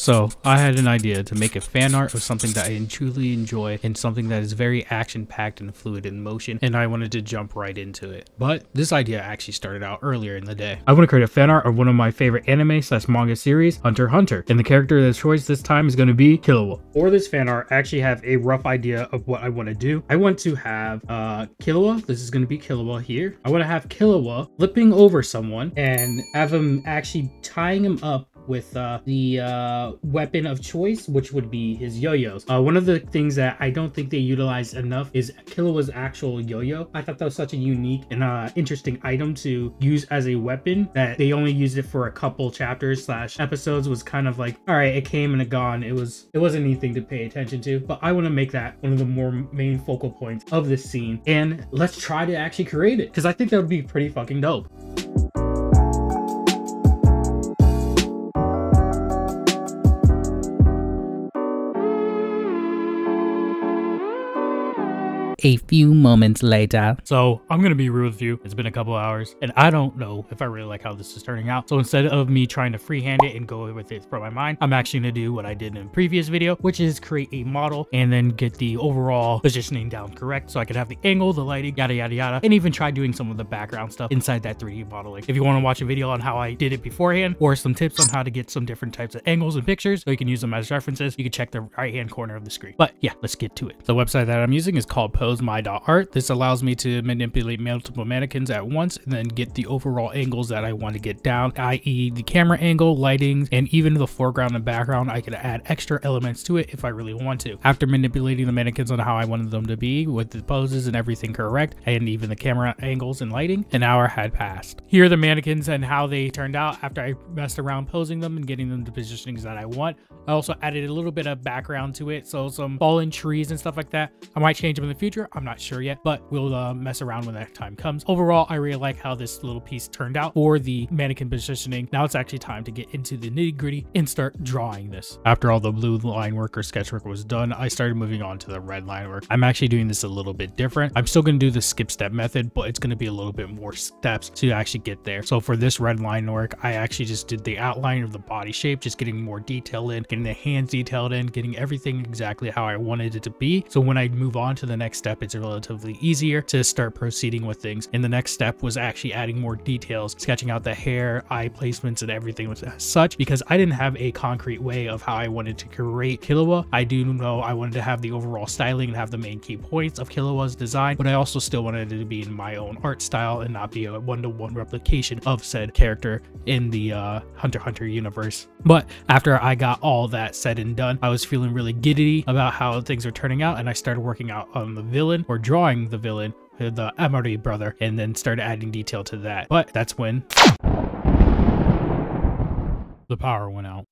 So I had an idea to make a fan art of something that I truly enjoy and something that is very action-packed and fluid in motion, and I wanted to jump right into it. But this idea actually started out earlier in the day. I want to create a fan art of one of my favorite anime / manga series, Hunter x Hunter, and the character of choice this time is going to be Killua. For this fan art, I actually have a rough idea of what I want to do. I want to have Killua. This is going to be Killua here. I want to have Killua flipping over someone and have him actually tying him up with the weapon of choice, which would be his yo-yos. One of the things that I don't think they utilize enough is Killua's actual yo-yo. I thought that was such a unique and interesting item to use as a weapon that they only used it for a couple chapters / episodes. Was kind of like, all right, it came and it gone. It wasn't anything to pay attention to, but I want to make that one of the more main focal points of this scene, and let's try to actually create it, because I think that would be pretty fucking dope. A few moments later. So I'm gonna be real with you. It's been a couple hours and I don't know if I really like how this is turning out. So instead of me trying to freehand it and go with it from my mind, I'm actually gonna do what I did in a previous video, which is create a model and then get the overall positioning down correct, so I could have the angle, the lighting, yada yada yada, and even try doing some of the background stuff inside that 3D modeling. If you want to watch a video on how I did it beforehand, or some tips on how to get some different types of angles and pictures so you can use them as references, you can check the right hand corner of the screen. But yeah, let's get to it. The website that I'm using is called my.art. This allows me to manipulate multiple mannequins at once and then get the overall angles that I want to get down, i.e. the camera angle, lighting, and even the foreground and background. I could add extra elements to it if I really want to. After manipulating the mannequins on how I wanted them to be with the poses and everything correct, and even the camera angles and lighting, an hour had passed. Here are the mannequins and how they turned out after I messed around posing them and getting them to positionings that I want. I also added a little bit of background to it, so some fallen trees and stuff like that. I might change them in the future, I'm not sure yet, but we'll mess around when that time comes. Overall, I really like how this little piece turned out for the mannequin positioning. Now it's actually time to get into the nitty-gritty and start drawing this. After all the blue line work or sketch work was done, I started moving on to the red line work. I'm actually doing this a little bit different. I'm still going to do the skip step method, but it's going to be a little bit more steps to actually get there. So for this red line work, I actually just did the outline of the body shape, just getting more detail in, getting the hands detailed in, getting everything exactly how I wanted it to be. So when I move on to the next step, it's relatively easier to start proceeding with things. And the next step was actually adding more details, sketching out the hair, eye placements, and everything as such, because I didn't have a concrete way of how I wanted to create Killua. I do know I wanted to have the overall styling and have the main key points of Killua's design, but I also still wanted it to be in my own art style and not be a one-to-one replication of said character in the Hunter x Hunter universe. But after I got all that said and done, I was feeling really giddy about how things are turning out, and I started working out on the villain, or drawing the villain, the Amari brother, and then started adding detail to that. But that's when the power went out.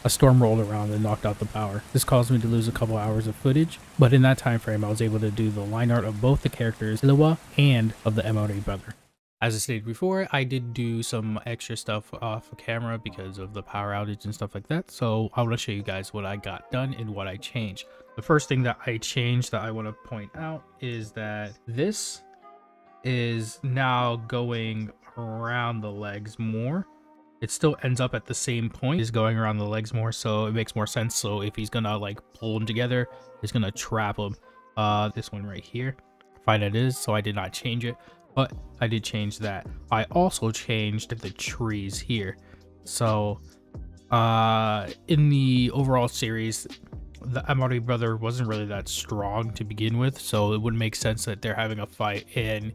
A storm rolled around and knocked out the power. This caused me to lose a couple hours of footage, but in that time frame I was able to do the line art of both the characters, Killua and of the Amari brother. As I stated before, I did do some extra stuff off camera because of the power outage and stuff like that, so I want to show you guys what I got done and what I changed. The first thing that I changed that I want to point out is that this is now going around the legs more. It still ends up at the same point, is going around the legs more, so it makes more sense. So if he's gonna like pull them together, it's gonna trap them. This one right here, fine it is, so I did not change it, but I did change that. I also changed the trees here. So in the overall series, the Amari brother wasn't really that strong to begin with, so it wouldn't make sense that they're having a fight and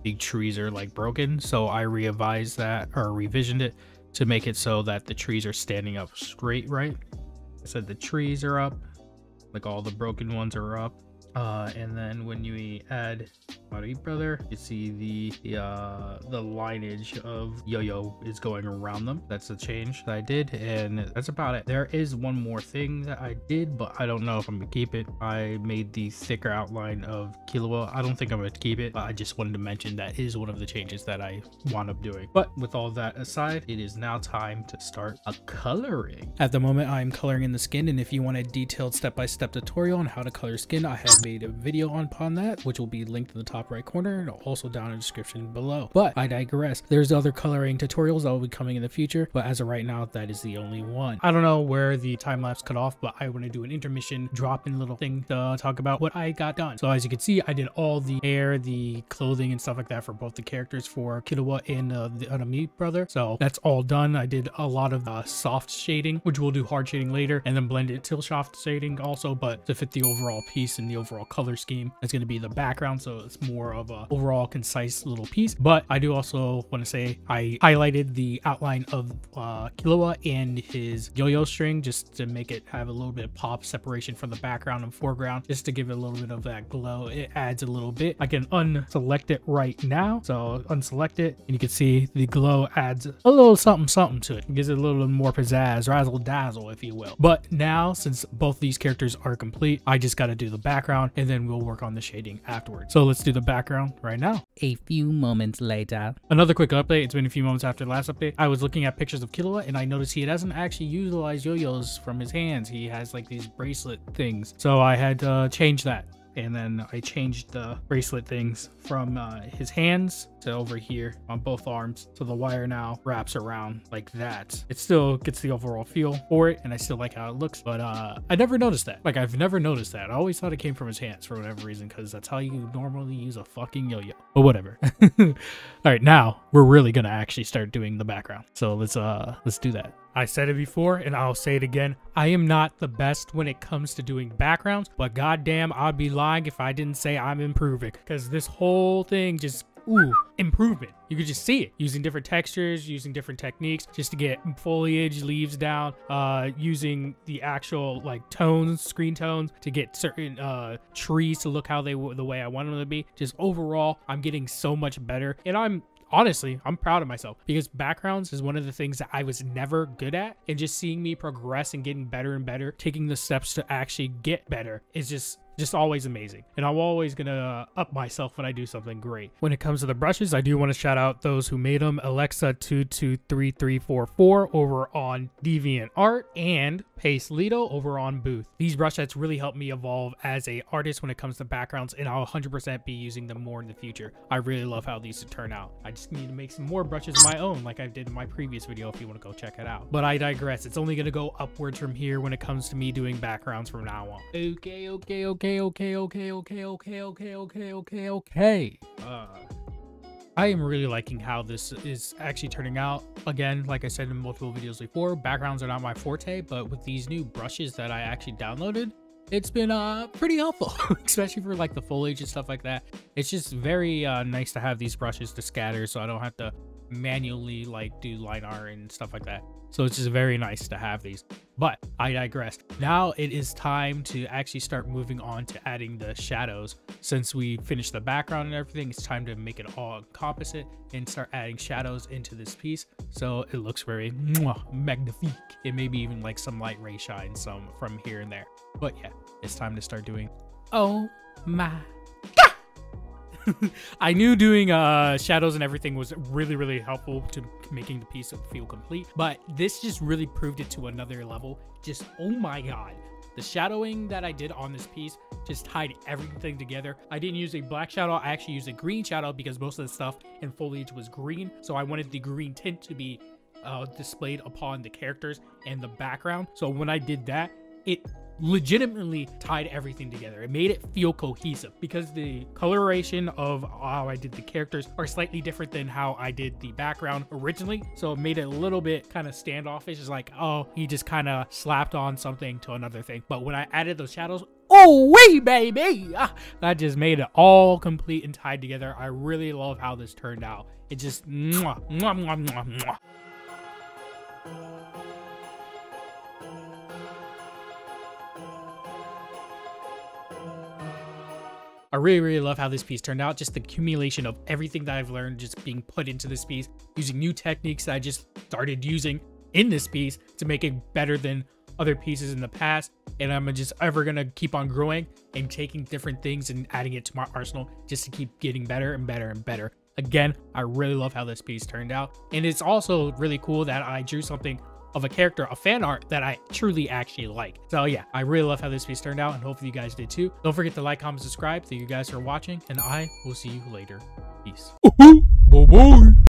the trees are like broken. So I revised that, or revisioned it, to make it so that the trees are standing up straight, right? I said the trees are up, like all the broken ones are up. And then when you add Amari brother, you see the lineage of yo-yo is going around them. That's the change that I did, and that's about it. There is one more thing that I did, but I don't know if I'm gonna keep it. I made the thicker outline of Killua. I don't think I'm gonna keep it, but I just wanted to mention that is one of the changes that I wound up doing. But with all that aside, it is now time to start coloring. At the moment, I'm coloring in the skin, and if you want a detailed step-by-step tutorial on how to color skin, I have made a video upon that, which will be linked in the top top right corner and also down in the description below. But I digress. There's other coloring tutorials that will be coming in the future, but as of right now, that is the only one. I don't know where the time lapse cut off, but I want to do an intermission drop-in little thing to talk about what I got done. So as you can see, I did all the hair, the clothing and stuff like that for both the characters for Killua and the Anami brother. So that's all done. I did a lot of soft shading, which we'll do hard shading later, and then blend it till soft shading also, but to fit the overall piece and the overall color scheme. It's going to be the background, so it's more of a overall concise little piece. But I do also want to say I highlighted the outline of Killua and his yo-yo string just to make it have a little bit of pop separation from the background and foreground, just to give it a little bit of that glow. It adds a little bit. I can unselect it right now, so unselect it, and you can see the glow adds a little something to it. It gives it a little more pizzazz, razzle dazzle, if you will. But now, since both these characters are complete, I just got to do the background, and then we'll work on the shading afterwards. So let's do the background right now. A few moments later. Another quick update. It's been a few moments after the last update. I was looking at pictures of Killua, and I noticed he doesn't actually utilize yo-yos from his hands. He has like these bracelet things. So I had to change that. And then I changed the bracelet things from his hands to over here on both arms. So the wire now wraps around like that. It still gets the overall feel for it, and I still like how it looks, but I never noticed that. Like, I've never noticed that. I always thought it came from his hands for whatever reason, because that's how you normally use a fucking yo-yo. But whatever. All right, now we're really gonna actually start doing the background. So let's do that. I said it before, and I'll say it again. I am not the best when it comes to doing backgrounds, but goddamn, I'd be lying if I didn't say I'm improving, because this whole thing just, ooh, improvement. You could just see it using different textures, using different techniques just to get foliage, leaves down, using the actual like tones, screen tones to get certain trees to look how they the way I want them to be. Just overall, I'm getting so much better, and honestly, I'm proud of myself, because backgrounds is one of the things that I was never good at, and just seeing me progress and getting better and better, taking the steps to actually get better is just always amazing. And I'm always gonna up myself when I do something great. When it comes to the brushes, I do want to shout out those who made them: Alexa22344 over on DeviantArt and Pace Lido over on Booth. These brush sets really helped me evolve as a artist when it comes to backgrounds, and I'll 100% be using them more in the future. I really love how these turn out. I just need to make some more brushes of my own, like I did in my previous video if you want to go check it out. But I digress. It's only gonna go upwards from here when it comes to me doing backgrounds from now on. Okay. I am really liking how this is actually turning out. Again, like I said in multiple videos before, backgrounds are not my forte, but with these new brushes that I actually downloaded, it's been pretty helpful, especially for like the foliage and stuff like that. It's just very nice to have these brushes to scatter, so I don't have to manually like do line art and stuff like that. So it's just very nice to have these. But I digress. Now it is time to actually start moving on to adding the shadows. Since we finished the background and everything, it's time to make it all encompass it and start adding shadows into this piece, so it looks very magnifique. And maybe even like some light ray shine some from here and there. But yeah, it's time to start doing, oh my God. I knew doing shadows and everything was really helpful to making the piece feel complete, but this just really proved it to another level. Just, oh my God. The shadowing that I did on this piece just tied everything together. I didn't use a black shadow. I actually used a green shadow because most of the stuff in foliage was green. So I wanted the green tint to be displayed upon the characters and the background. So when I did that, it legitimately tied everything together. It made it feel cohesive because the coloration of how I did the characters are slightly different than how I did the background originally. So it made it a little bit kind of standoffish. It's like, oh, he just kind of slapped on something to another thing. But when I added those shadows, oh wait, baby, that just made it all complete and tied together. I really love how this turned out. It just mwah, mwah, mwah, mwah, mwah. I really love how this piece turned out. Just the accumulation of everything that I've learned just being put into this piece, using new techniques that I just started using in this piece to make it better than other pieces in the past. And I'm just ever gonna keep on growing and taking different things and adding it to my arsenal just to keep getting better and better and better. Again, I really love how this piece turned out. And it's also really cool that I drew something of a character, a fan art that I truly actually like. So yeah, I really love how this piece turned out, and hopefully you guys did too. Don't forget to like, comment, subscribe. Thank you guys for watching, and I will see you later. Peace. Bye-bye.